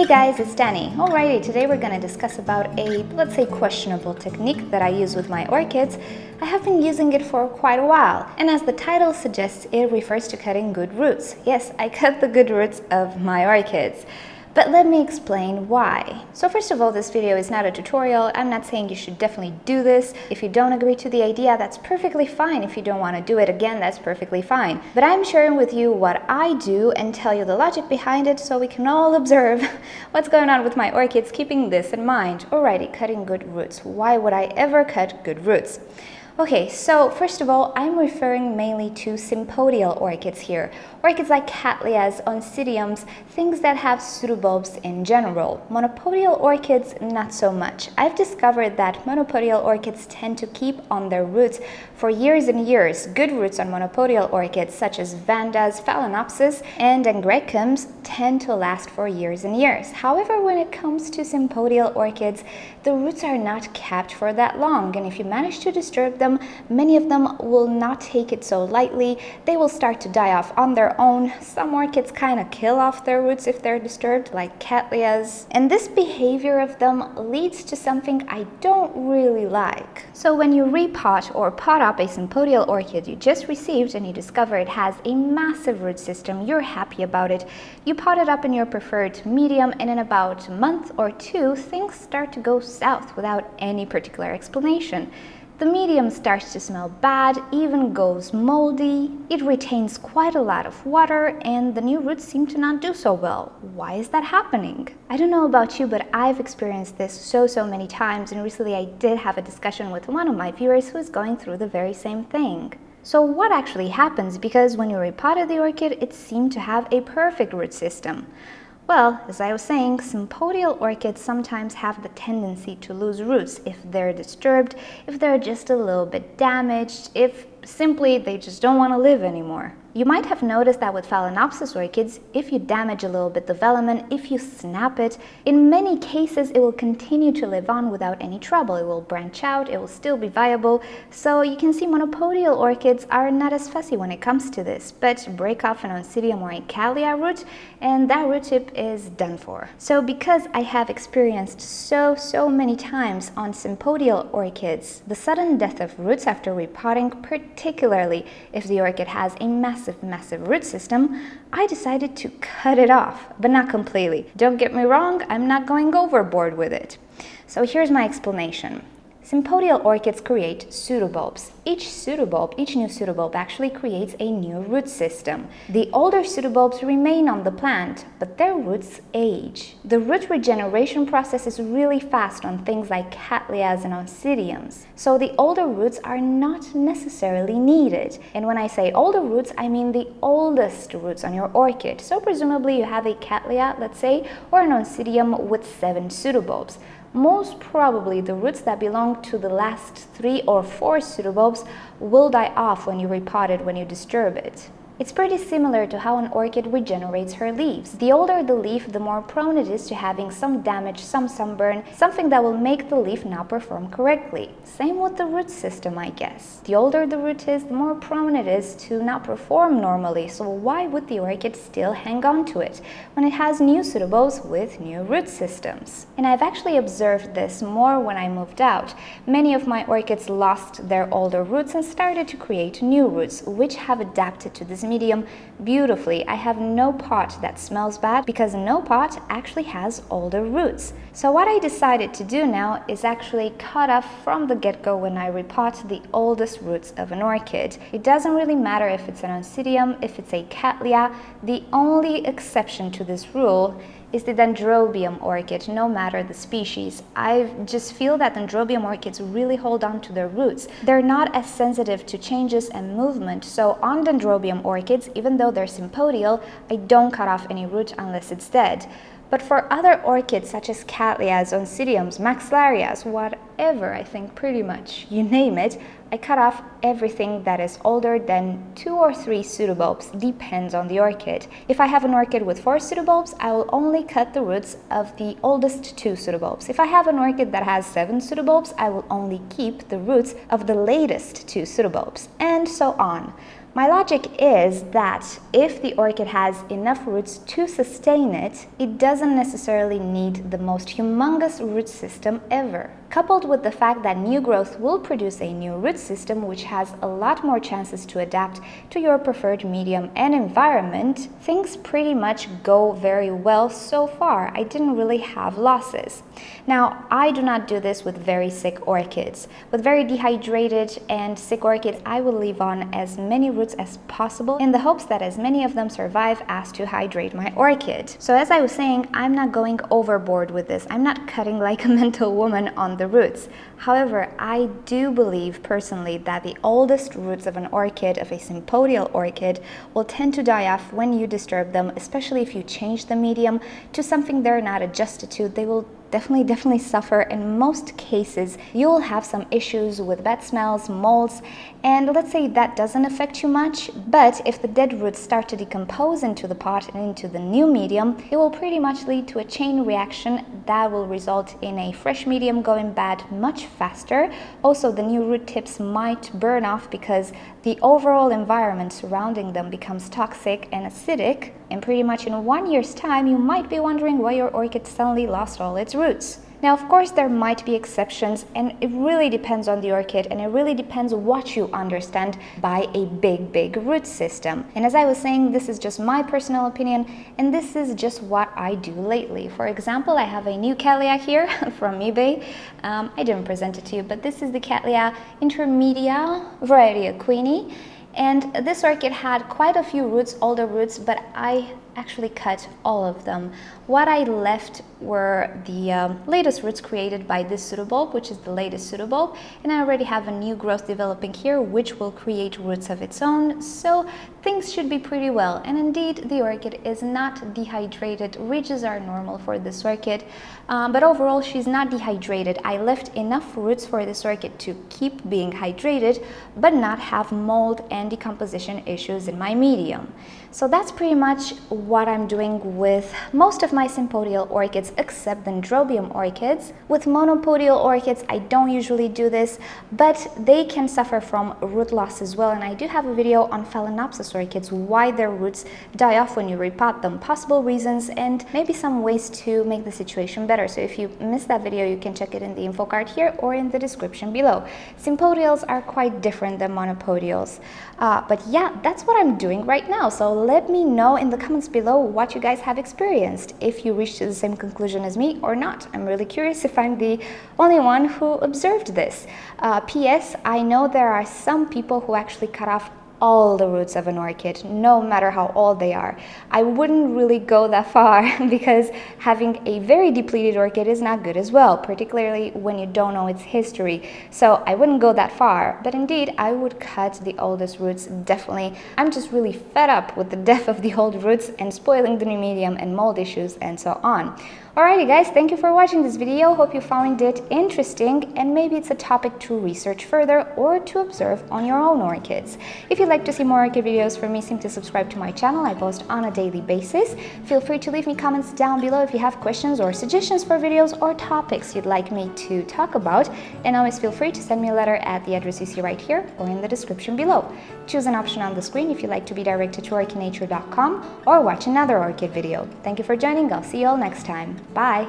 Hey guys, it's Danny. Alrighty, today we're going to discuss about a, let's say, questionable technique that I use with my orchids. I have been using it for quite a while, and as the title suggests, it refers to cutting good roots. Yes, I cut the good roots of my orchids. But let me explain why. So first of all, this video is not a tutorial. I'm not saying you should definitely do this. If you don't agree to the idea, that's perfectly fine. If you don't want to do it again, that's perfectly fine. But I'm sharing with you what I do and tell you the logic behind it so we can all observe what's going on with my orchids, keeping this in mind. Alrighty, cutting good roots. Why would I ever cut good roots? Okay, so first of all, I'm referring mainly to Sympodial orchids here. Orchids like Cattleyas, Oncidiums, things that have pseudobulbs in general. Monopodial orchids, not so much. I've discovered that monopodial orchids tend to keep on their roots for years and years. Good roots on monopodial orchids such as Vandas, Phalaenopsis, and Angrecums tend to last for years and years. However, when it comes to Sympodial orchids, the roots are not kept for that long, and if you manage to disturb them, many of them will not take it so lightly. They will start to die off on their own. Some orchids kind of kill off their roots if they're disturbed, like Cattleyas. And this behavior of them leads to something I don't really like. So when you repot or pot up a Sympodial orchid you just received and you discover it has a massive root system, you're happy about it, you pot it up in your preferred medium, and in about a month or two, things start to go south without any particular explanation. The medium starts to smell bad, even goes moldy, it retains quite a lot of water, and the new roots seem to not do so well. Why is that happening? I don't know about you, but I've experienced this so many times, and recently I did have a discussion with one of my viewers who is going through the very same thing. So what actually happens? Because when you repotted the orchid, it seemed to have a perfect root system. Well, as I was saying, Sympodial orchids sometimes have the tendency to lose roots if they're disturbed, if they're just a little bit damaged, if simply they just don't want to live anymore. You might have noticed that with Phalaenopsis orchids, if you damage a little bit the velamen, if you snap it, in many cases it will continue to live on without any trouble. It will branch out, it will still be viable. So you can see monopodial orchids are not as fussy when it comes to this, but break off an Oncidium or a Cattleya root and that root tip is done for. So because I have experienced so many times on Sympodial orchids the sudden death of roots after repotting, particularly if the orchid has a massive root system, I decided to cut it off, but not completely. Don't get me wrong, I'm not going overboard with it. So here's my explanation. Sympodial orchids create pseudobulbs. Each new pseudobulb actually creates a new root system. The older pseudobulbs remain on the plant, but their roots age. The root regeneration process is really fast on things like Cattleyas and Oncidiums, so the older roots are not necessarily needed. And when I say older roots, I mean the oldest roots on your orchid. So presumably you have a Cattleya, let's say, or an Oncidium with 7 pseudobulbs. Most probably the roots that belong to the last 3 or 4 pseudobulbs will die off when you repot it, when you disturb it. It's pretty similar to how an orchid regenerates her leaves. The older the leaf, the more prone it is to having some damage, some sunburn, something that will make the leaf not perform correctly. Same with the root system, I guess. The older the root is, the more prone it is to not perform normally, so why would the orchid still hang on to it when it has new pseudobulbs with new root systems? And I've actually observed this more when I moved out. Many of my orchids lost their older roots and started to create new roots, which have adapted to this medium beautifully. I have no pot that smells bad because no pot actually has older roots. So what I decided to do now is actually cut off from the get-go when I repot the oldest roots of an orchid. It doesn't really matter if it's an Oncidium, if it's a Cattleya. The only exception to this rule is the Dendrobium orchid, no matter the species. I just feel that Dendrobium orchids really hold on to their roots. They're not as sensitive to changes and movement, so on Dendrobium orchids, even though they're Sympodial, I don't cut off any root unless it's dead. But for other orchids such as Cattleyas, Oncidiums, Maxillarias, ever, I think, pretty much. You name it, I cut off everything that is older than 2 or 3 pseudobulbs, depends on the orchid. If I have an orchid with 4 pseudobulbs, I will only cut the roots of the oldest 2 pseudobulbs. If I have an orchid that has 7 pseudobulbs, I will only keep the roots of the latest 2 pseudobulbs, and so on. My logic is that if the orchid has enough roots to sustain it, it doesn't necessarily need the most humongous root system ever. Coupled with the fact that new growth will produce a new root system which has a lot more chances to adapt to your preferred medium and environment, things pretty much go very well so far. I didn't really have losses. Now, I do not do this with very sick orchids. With very dehydrated and sick orchids, I will leave on as many roots as possible in the hopes that as many of them survive as to hydrate my orchid. So as I was saying, I'm not going overboard with this. I'm not cutting like a mental woman on the roots. However, I do believe personally that the oldest roots of an orchid, of a Sympodial orchid, will tend to die off when you disturb them, especially if you change the medium to something they're not adjusted to. They will definitely suffer. In most cases, you'll have some issues with bad smells, molds, and let's say that doesn't affect you much, but if the dead roots start to decompose into the pot and into the new medium, it will pretty much lead to a chain reaction that will result in a fresh medium going bad much faster. Also, the new root tips might burn off because the overall environment surrounding them becomes toxic and acidic, and pretty much in 1 year's time, you might be wondering why your orchid suddenly lost all its roots. Now, of course, there might be exceptions, and it really depends on the orchid, and it really depends what you understand by a big root system. And as I was saying, this is just my personal opinion, and this is just what I do lately. For example, I have a new Cattleya here from eBay. I didn't present it to you, but this is the Cattleya intermedia variety Queenie. And this orchid had quite a few roots, older roots, but I actually cut all of them. What I left were the latest roots created by this pseudobulb, which is the latest pseudobulb, and I already have a new growth developing here, which will create roots of its own, so things should be pretty well. And indeed, the orchid is not dehydrated. Ridges are normal for this orchid, but overall, she's not dehydrated. I left enough roots for this orchid to keep being hydrated, but not have mold and decomposition issues in my medium. So that's pretty much what I'm doing with most of my Sympodial orchids, except Dendrobium orchids. With monopodial orchids, I don't usually do this, but they can suffer from root loss as well. And I do have a video on Phalaenopsis orchids, why their roots die off when you repot them, possible reasons, and maybe some ways to make the situation better. So if you missed that video, you can check it in the info card here or in the description below. Sympodials are quite different than monopodials. But yeah, that's what I'm doing right now. So let me know in the comments below what you guys have experienced, if you reached the same conclusion as me or not. I'm really curious if I'm the only one who observed this. P.S. I know there are some people who actually cut off all the roots of an orchid, no matter how old they are. I wouldn't really go that far because having a very depleted orchid is not good as well, particularly when you don't know its history. So I wouldn't go that far, but indeed I would cut the oldest roots, definitely. I'm just really fed up with the death of the old roots and spoiling the new medium and mold issues and so on. Alrighty guys, thank you for watching this video. Hope you found it interesting and maybe it's a topic to research further or to observe on your own orchids. If you'd like to see more orchid videos from me, simply subscribe to my channel. I post on a daily basis. Feel free to leave me comments down below if you have questions or suggestions for videos or topics you'd like me to talk about. And always feel free to send me a letter at the address you see right here or in the description below. Choose an option on the screen if you'd like to be directed to orchidnature.com or watch another orchid video. Thank you for joining. I'll see you all next time. Bye!